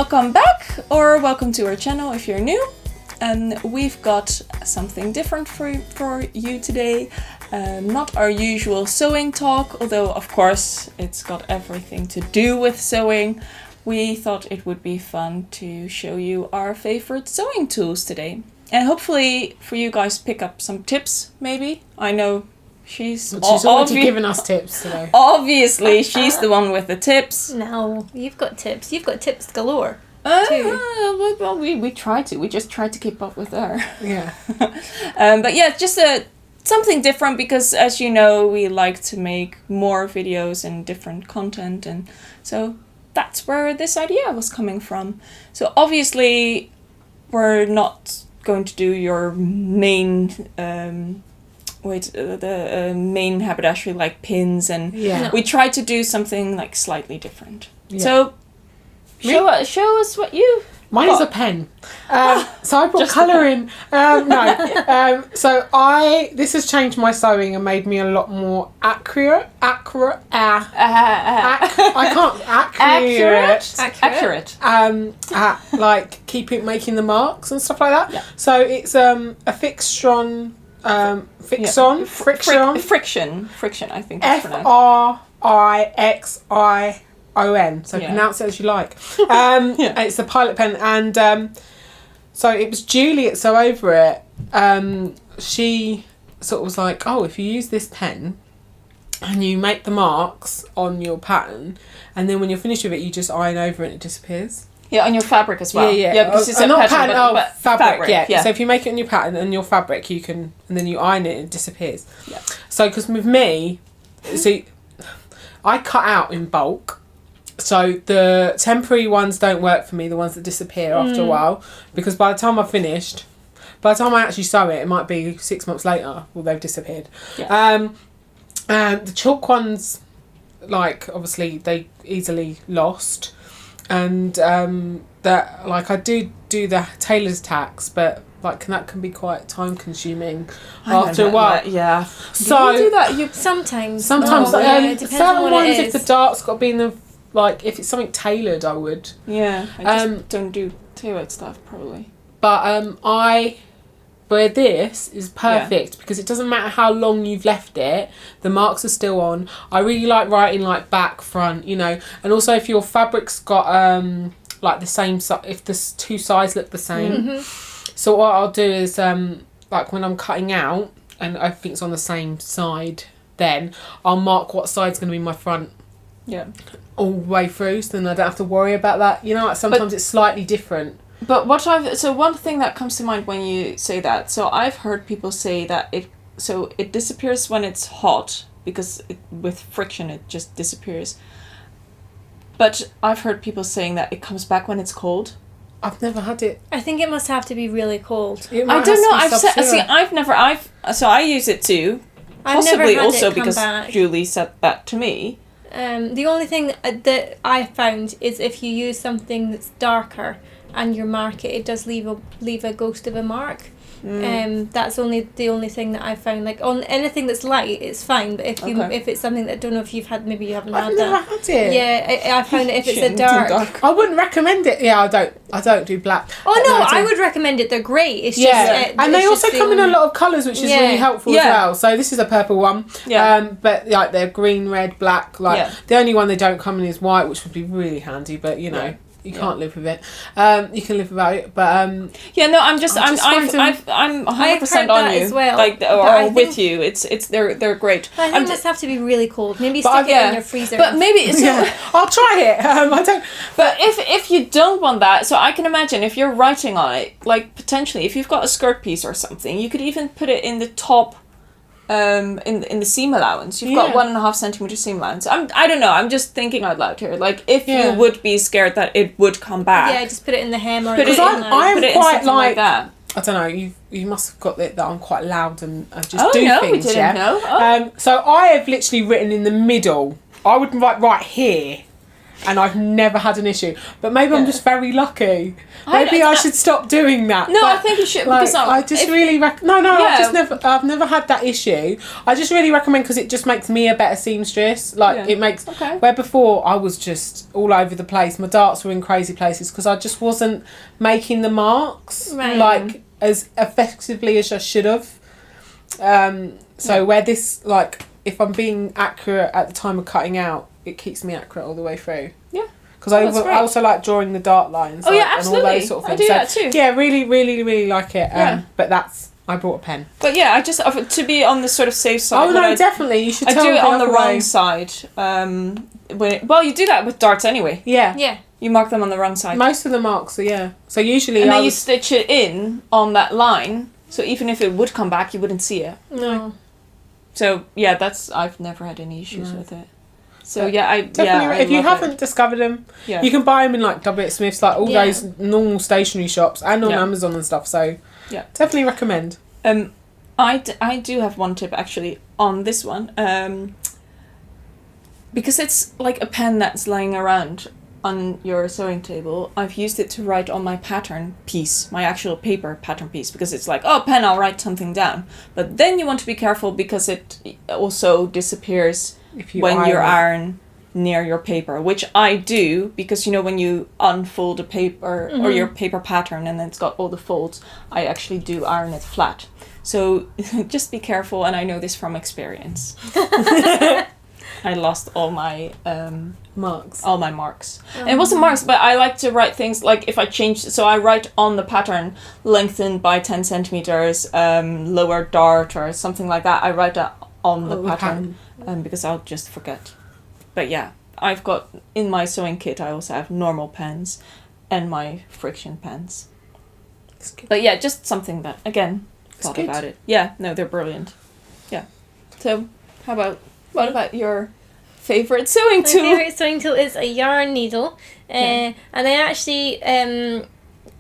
welcome back, or welcome to our channel if you're new. We've got something different for you today. Not our usual sewing talk, although of course it's got everything to do with sewing. We thought it would be fun to show you our favorite sewing tools today. And hopefully for you guys pick up some tips, maybe. I know she's already given us tips today. Obviously, she's the one with the tips. No, you've got tips. You've got tips galore. Well, we try to. We just try to keep up with her. Yeah. But yeah, just something different because, as you know, we like to make more videos and different content, and so that's where this idea was coming from. So obviously, we're not going to do your main main haberdashery like pins, and we tried to do something like slightly different. So show us what you Mine is a pen. So I brought colouring. So this has changed my sewing and made me a lot more accurate. Accurate. Like making the marks and stuff like that. Yeah. So it's a friction. I think it's Frixon. So pronounce it as you like. It's a pilot pen, and so it was Juliet. So over it, she sort of was like, "Oh, if you use this pen and you make the marks on your pattern, and then when you're finished with it, you just iron over it and it disappears." Yeah, on your fabric as well. Yeah. Because it's not pattern, but fabric. Yeah. So if you make it on your pattern and your fabric, you can, and then you iron it and it disappears. Yeah. So because with me, see, I cut out in bulk. So the temporary ones don't work for me, the ones that disappear after a while, because by the time I actually sew it might be 6 months later, well, they've disappeared. Yeah. And the chalk ones, like, obviously they easily lost, and that, like, I do the tailor's tacks, but like that can be quite time consuming after a while. Yeah. So do you do that? Sometimes. Certain on ones, if the dart's got to be in the, like, if it's something tailored, I would. Yeah, I just don't do tailored stuff, probably. But where this is perfect because it doesn't matter how long you've left it, the marks are still on. I really like writing like back, front, you know, and also if your fabric's got like the same, if the two sides look the same. Mm-hmm. So what I'll do is like when I'm cutting out and everything's on the same side, then I'll mark what side's going to be my front. Yeah. All the way through, so then I don't have to worry about that. You know, like sometimes it's slightly different. But one thing that comes to mind when you say that, so I've heard people say that it disappears when it's hot because with friction it just disappears. But I've heard people saying that it comes back when it's cold. I've never had it. I think it must have to be really cold. I don't know. I use it too. Possibly also because Julie said that to me. The only thing that I found is if you use something that's darker and you mark it does leave a ghost of a mark. That's the only thing that I found. Like on anything that's light, it's fine. But if it's something that I don't know if you've had, maybe you haven't had that. I've never had it. Yeah, I found that if it's a dark, I wouldn't recommend it. Yeah, I don't do black. Oh no, I would recommend it. They're great. It's just and they also come in a lot of colours, which is really helpful as well. So this is a purple one. Yeah. But like they're green, red, black. Like the only one they don't come in is white, which would be really handy. But you know. Yeah. You can't live with it. You can live without it, but I'm 100% on you. As well. Like or with you. It's they're great. I think just have to be really cold. Maybe stick it in your freezer. But maybe I'll try it. I don't. But if you don't want that, so I can imagine if you're writing on it, like potentially if you've got a skirt piece or something, you could even put it in the top. In the seam allowance, you've got 1.5 centimeter seam allowance. I don't know. I'm just thinking out loud here. Like if you would be scared that it would come back, just put it in the hem or because I'm quite like that. I don't know. You must have got that I'm quite loud and just do things. We didn't know. So I have literally written in the middle. I would write right here, and I've never had an issue. But maybe I'm just very lucky. Maybe I should stop doing that. No, but, I think you should. Like, Because I just really I've never had that issue. I just really recommend, because it just makes me a better seamstress. Like it makes where before I was just all over the place. My darts were in crazy places because I just wasn't making the marks like as effectively as I should have. So where this, like, if I'm being accurate at the time of cutting out, it keeps me accurate all the way through. Yeah. Because I also like drawing the dart lines. Oh, yeah, absolutely. And all those sort of things. I do that too. Yeah, really, really, really like it. But I brought a pen. But yeah, I just, to be on the sort of safe side. Oh, no, definitely. You should I tell do it on the wrong way. side. Well, you do that with darts anyway. Yeah. Yeah. You mark them on the wrong side. Most of the marks are, yeah. So usually and then you stitch it in on that line, so even if it would come back, you wouldn't see it. No. So yeah, I've never had any issues with it. So I if you haven't discovered them, you can buy them in like W. Smith's, like all those normal stationery shops, and on Amazon and stuff. So definitely recommend. I do have one tip actually on this one, because it's like a pen that's lying around on your sewing table. I've used it to write on my pattern piece, my actual paper pattern piece, because it's like, oh, pen, I'll write something down. But then you want to be careful because it also disappears when you iron near your paper, which I do, because when you unfold a paper or your paper pattern and then it's got all the folds, I actually do iron it flat. So just be careful, and I know this from experience. I lost all my marks. All my marks. And it wasn't marks, but I like to write things like if I change. So I write on the pattern lengthened by 10 centimeters, lower dart or something like that. I write that on the pattern because I'll just forget. But yeah, I've got in my sewing kit. I also have normal pens and my friction pens. But yeah, just something that again thought about it. Yeah, no, they're brilliant. Yeah. So what about your favourite sewing tool? My favourite sewing tool is a yarn needle. And I actually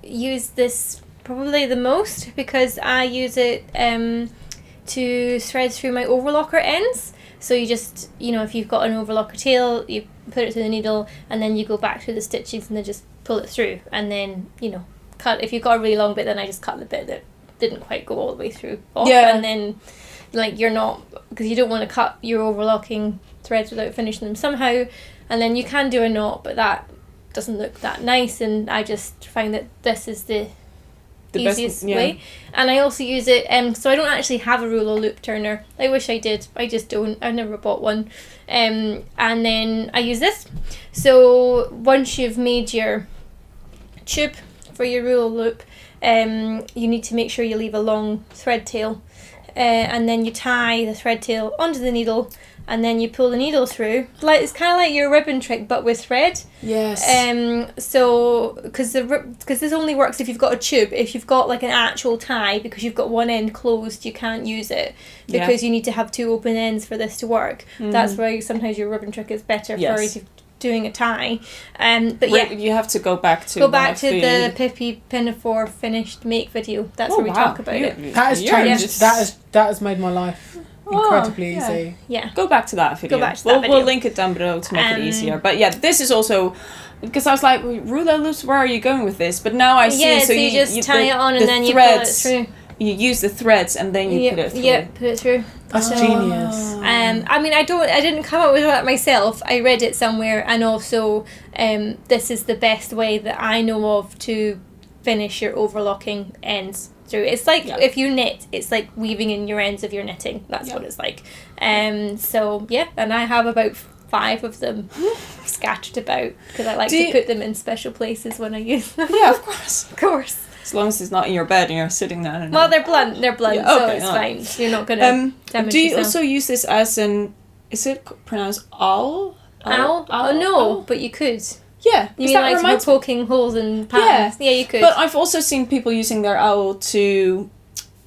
use this probably the most because I use it to thread through my overlocker ends. So you just, if you've got an overlocker tail, you put it through the needle and then you go back through the stitchings and then just pull it through. And then, cut. If you've got a really long bit, then I just cut the bit that didn't quite go all the way through off. Yeah. And then you're not, because you don't want to cut your overlocking threads without finishing them somehow, and then you can do a knot, but that doesn't look that nice, and I just find that this is the easiest way. And I also use it, so I don't actually have a ruler loop turner. I wish I did, I just don't. I've never bought one. And then I use this. So once you've made your tube for your ruler loop, you need to make sure you leave a long thread tail. And then you tie the thread tail onto the needle, and then you pull the needle through. It's kind of like your ribbon trick, but with thread. Yes. So because this only works if you've got a tube. If you've got like an actual tie, because you've got one end closed, you can't use it because you need to have two open ends for this to work. Mm-hmm. That's why sometimes your ribbon trick is better for if you're doing a tie. But you have to go back to the Pippi Pinafore finished make video. That's where we talk about it. That has changed. That has made my life incredibly easy. Yeah. Go back to that video. We'll link it down below to make it easier. But yeah, this is also because I was like, ruler loops, where are you going with this? But now I see. Yeah, so you just tie it on and then you pull it through. You use the threads and then you put it through. Yeah, put it through. That's genius. I didn't come up with that myself. I read it somewhere, and also this is the best way that I know of to finish your overlocking ends through. It's like if you knit, it's like weaving in your ends of your knitting. That's what it's like. So yeah, and I have about 5 of them scattered about because I like to put them in special places when I use them. Yeah, of course. Of course. As long as it's not in your bed and you're sitting there. Well, they're blunt, so it's fine. You're not going to damage Do you yourself. also use this as is it pronounced owl? Owl? Oh, no, but you could. Yeah. You mean like for poking holes in patterns? Yeah, you could. But I've also seen people using their owl to,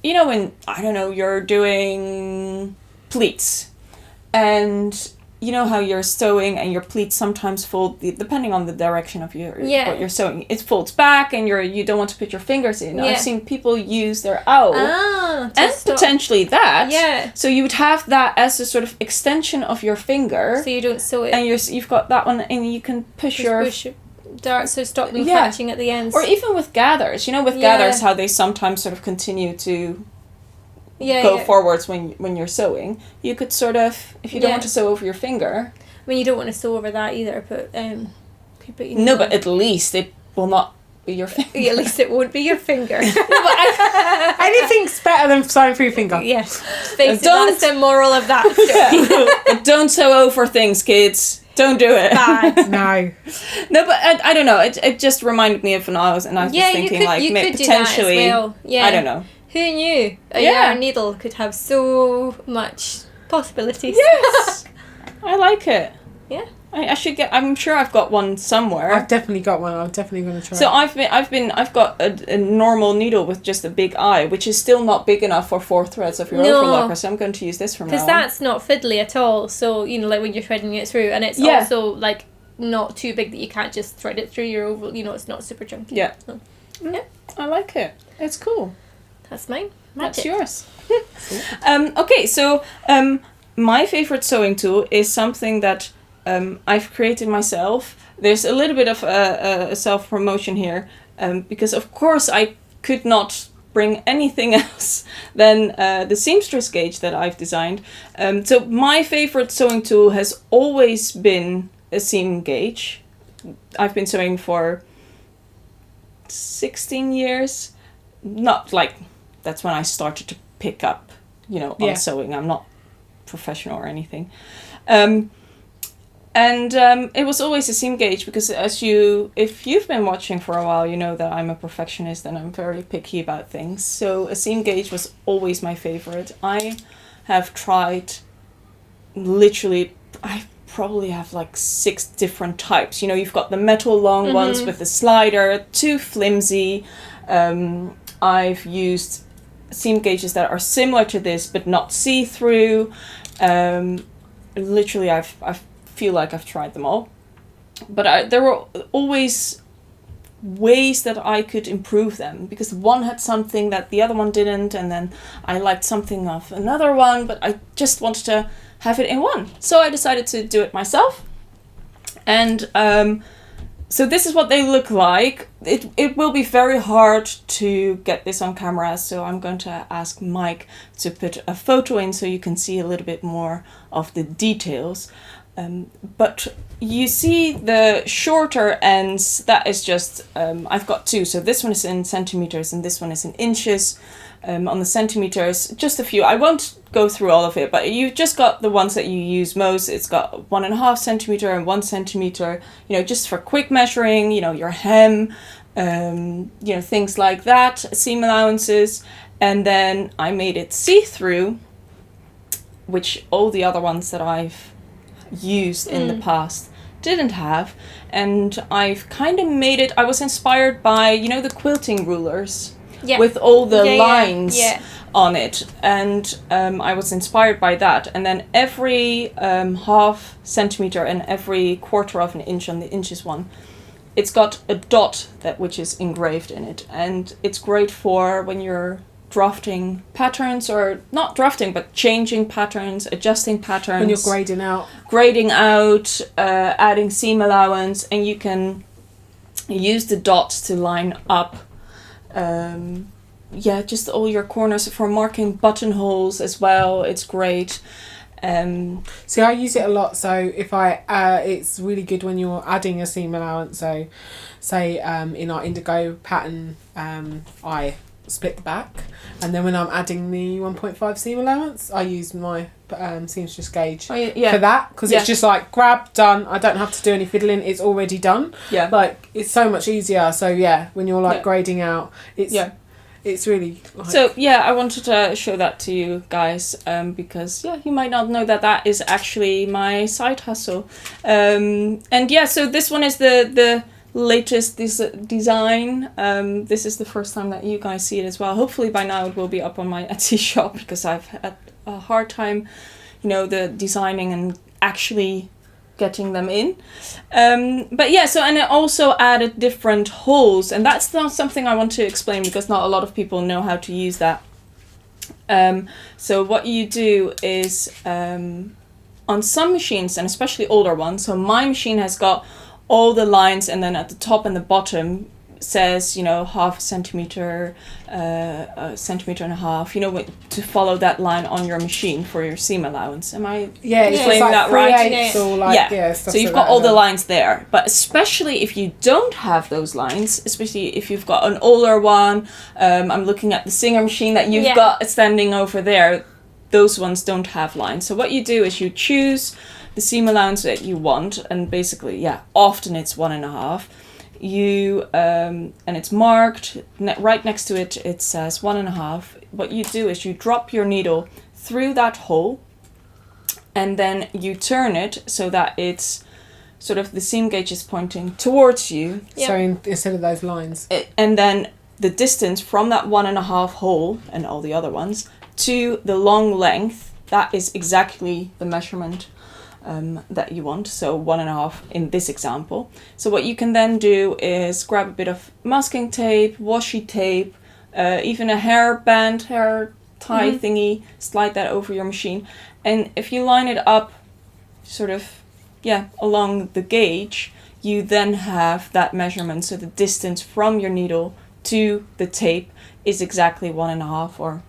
when, I don't know, you're doing pleats and you know how you're sewing and your pleats sometimes fold, depending on the direction of what you're sewing, it folds back and you don't want to put your fingers in. I've seen people use their owl and potentially that. Yeah. So you would have that as a sort of extension of your finger. So you don't sew it. And you've got that one, and you can push your dart, so stop them catching at the ends. Or even with gathers, gathers, how they sometimes sort of continue to go forwards when you're sewing. You could sort of, if you don't want to sew over your finger. I mean, you don't want to sew over that either, but but at least it will not be your finger. At least it won't be your finger. Anything's better than sewing through your finger. Yes. That's the moral of that story. Don't sew over things, kids. Don't do it. Bad. No, but I don't know. It just reminded me of when I was thinking potentially. I don't know. Who knew a yarn needle could have so much possibilities? Yes, I like it. Yeah, I should get. I'm sure I've got one somewhere. I've definitely got one. I'm definitely going to try. So I've got a normal needle with just a big eye, which is still not big enough for 4 threads of your overlocker. So I'm going to use this from now on. Because that's not fiddly at all. So like when you're threading it through, and it's also like not too big that you can't just thread it through your oval. It's not super chunky. Yeah. So, I like it. It's cool. That's mine. That's yours. Okay, so my favorite sewing tool is something that I've created myself. There's a little bit of a self-promotion here because, of course, I could not bring anything else than the seamstress gauge that I've designed. So my favorite sewing tool has always been a seam gauge. I've been sewing for 16 years. Not like... That's when I started to pick up, on sewing. I'm not professional or anything. And it was always a seam gauge because if you've been watching for a while, you know that I'm a perfectionist and I'm very picky about things. So a seam gauge was always my favorite. I have tried I probably have like 6 different types. You've got the metal long ones with the slider, too flimsy. I've used seam gauges that are similar to this but not see-through. Literally, I feel like I've tried them all, but there were always ways that I could improve them because one had something that the other one didn't, and then I liked something of another one, but I just wanted to have it in one, so I decided to do it myself. And so this is what they look like. It will be very hard to get this on camera, so I'm going to ask Mike to put a photo in so you can see a little bit more of the details. But you see the shorter ends, that is just, I've got 2. So this one is in centimeters and this one is in inches. On the centimeters, just a few. I won't go through all of it, but you've just got the ones that you use most. It's got 1.5 centimeter and 1 centimeter, just for quick measuring, your hem, things like that, seam allowances. And then I made it see-through, which all the other ones that I've used in the past didn't have. And I've kind of made it, I was inspired by, the quilting rulers. Yeah. With all the lines on it, and I was inspired by that. And then every 0.5 centimeter and every 1/4 of an inch on the inches one, it's got a dot which is engraved in it, and it's great for when you're drafting patterns, or not drafting but changing patterns, adjusting patterns. When you're grading out, adding seam allowance, and you can use the dots to line up. Just all your corners for marking buttonholes as well. It's great. See, I use it a lot. So if it's really good when you're adding a seam allowance. So, say in our indigo pattern, I split the back, and then when I'm adding the 1.5 seam allowance, I use my seamstress gauge for that, because it's just like grab, done. I don't have to do any fiddling. It's already done. Yeah, like it's so much easier. So when you're grading out, it's really I wanted to show that to you guys because you might not know that is actually my side hustle. So this one is the latest design. This is the first time that you guys see it as well. Hopefully by now it will be up on my Etsy shop, because I've had a hard time, the designing and actually getting them in. But yeah, so, and it also added different holes, and that's not something I want to explain because not a lot of people know how to use that. So what you do is, on some machines, and especially older ones, so my machine has got all the lines, and then at the top and the bottom says, half a centimeter, a centimeter and a half, to follow that line on your machine for your seam allowance. Am I explaining that right? Yeah. So you've got all the lines there, but especially if you don't have those lines, especially if you've got an older one, I'm looking at the Singer machine that you've got standing over there, those ones don't have lines. So what you do is you choose the seam allowance that you want, and basically, often it's 1.5. You and it's marked right next to it. It says 1.5. What you do is you drop your needle through that hole, and then you turn it so that it's sort of the seam gauge is pointing towards you. Yep. So instead of those lines, and then the distance from that 1.5 hole and all the other ones to the long length, that is exactly the measurement that you want, so 1.5 in this example. So what you can then do is grab a bit of masking tape, washi tape, even a hair tie thingy, slide that over your machine, and if you line it up sort of along the gauge, you then have that measurement, so the distance from your needle to the tape is exactly 1.5 or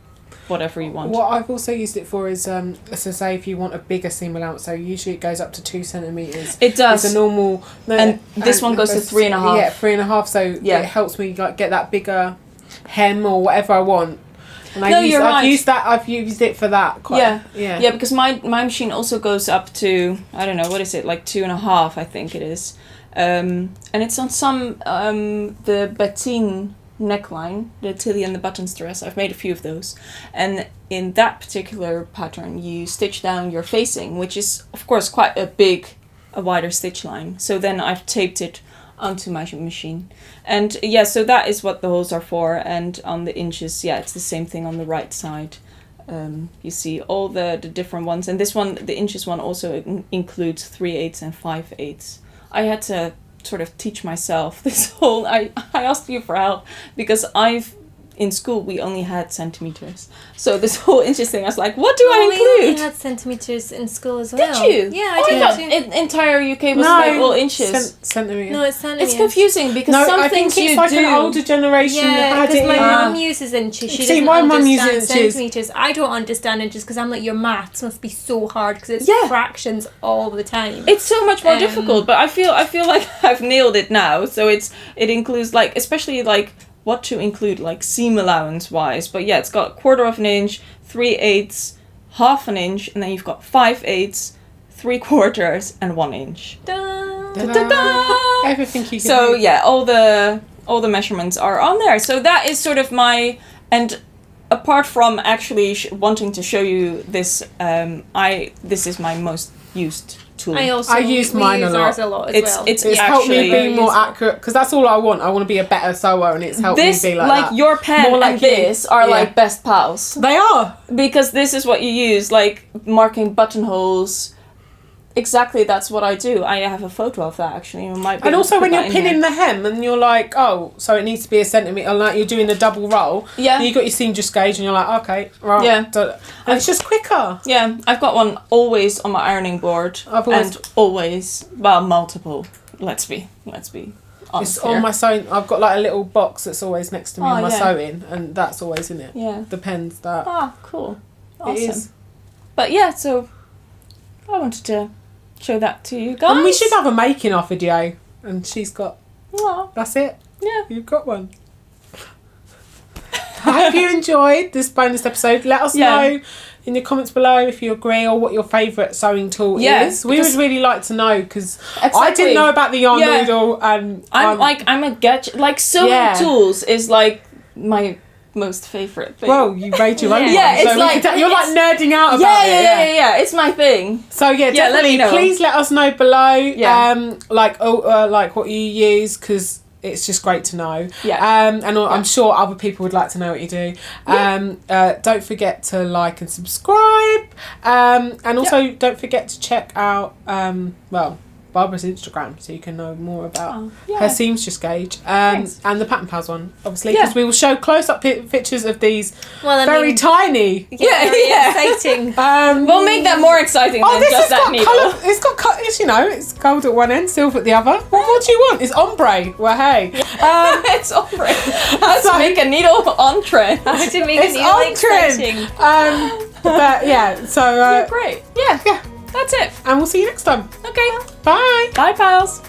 whatever you want. What I've also used it for is, so say if you want a bigger seam allowance, so usually it goes up to 2 centimetres. It does. It's a normal... and this one goes to 3.5. Yeah, 3.5, so it helps me like get that bigger hem or whatever I want. And I've used it for that quite. Yeah, because my machine also goes up to, I don't know, what is it, like 2.5, I think it is. And it's on some, the Bettine neckline, the Tilly and the Buttons dress. I've made a few of those, and in that particular pattern you stitch down your facing, which is of course quite a wider stitch line. So then I've taped it onto my machine, and so that is what the holes are for. And on the inches, it's the same thing on the right side. You see all the different ones, and this one, the inches one, also includes 3/8 and 5/8. I had to sort of teach myself this whole, I asked you for help because in school we only had centimeters, so this whole inches thing, I was like, what do I include? We only had centimeters in school as well. Did you? Yeah, I did. I thought entire UK was like all inches. Centimeters. No, it's centimeters. It's confusing because some things you do. I think it's like an older generation had it. Yeah, because my mum uses inches. She doesn't understand centimeters. I don't understand inches because I'm like, your maths must be so hard because it's fractions all the time. It's so much more difficult, but I feel like I've nailed it now. So it includes like, especially like what to include like seam allowance wise, but it's got 1/4 inch, 3/8, 1/2 inch, and then you've got 5/8, 3/4, and 1 inch. Da-da. Everything you can do. So all the measurements are on there. So that is sort of my, and apart from actually wanting to show you this, this is my most used tool. I use mine a lot. It's helped me be more accurate, because that's all I want. I want to be a better sewer, and it's helped me be like that. Your pen more like this are like best pals. They are, because this is what you use, like marking buttonholes. Exactly, that's what I do. I have a photo of that actually. And also when you're pinning the hem and you're like, oh, so it needs to be a centimetre, like you're doing a double roll. Yeah. You got your seam just gauge and you're like, okay, right. Yeah. And it's just quicker. Yeah, I've got one always on my ironing board. Multiple. Let's be honest. It's on my sewing. I've got like a little box that's always next to me on my sewing, and that's always in it. Yeah. The pens that. Ah, cool. Awesome. It is. But so I wanted to show that to you guys. And we should have a making of video, and she's got. Oh. That's it. Yeah. You've got one. I hope you enjoyed this bonus episode. Let us know in the comments below if you agree or what your favourite sewing tool is. We would really like to know, because I didn't know about the yarn needle, and I'm a gadget. Like sewing tools is like my most favourite thing. Well, you made your own one. Yeah, it's so you're like nerding out about it. Yeah, it's my thing. So definitely please let us know below like what you use, because it's just great to know. And I'm sure other people would like to know what you do. Don't forget to like and subscribe. subscribe. And also don't forget to check out Barbara's Instagram, so you can know more about her seamstress gauge, and the Pattern Pals one, obviously, because we will show close-up pictures of these very tiny. Exciting. We'll make that more exciting than just that needle. It's gold at one end, silver at the other. What do you want? It's ombre. Well, hey. It's ombre. How to make a needle on trend. How to make a needle exciting. But yeah, so... great. Yeah. That's it. And we'll see you next time. Okay. Bye. Bye, pals.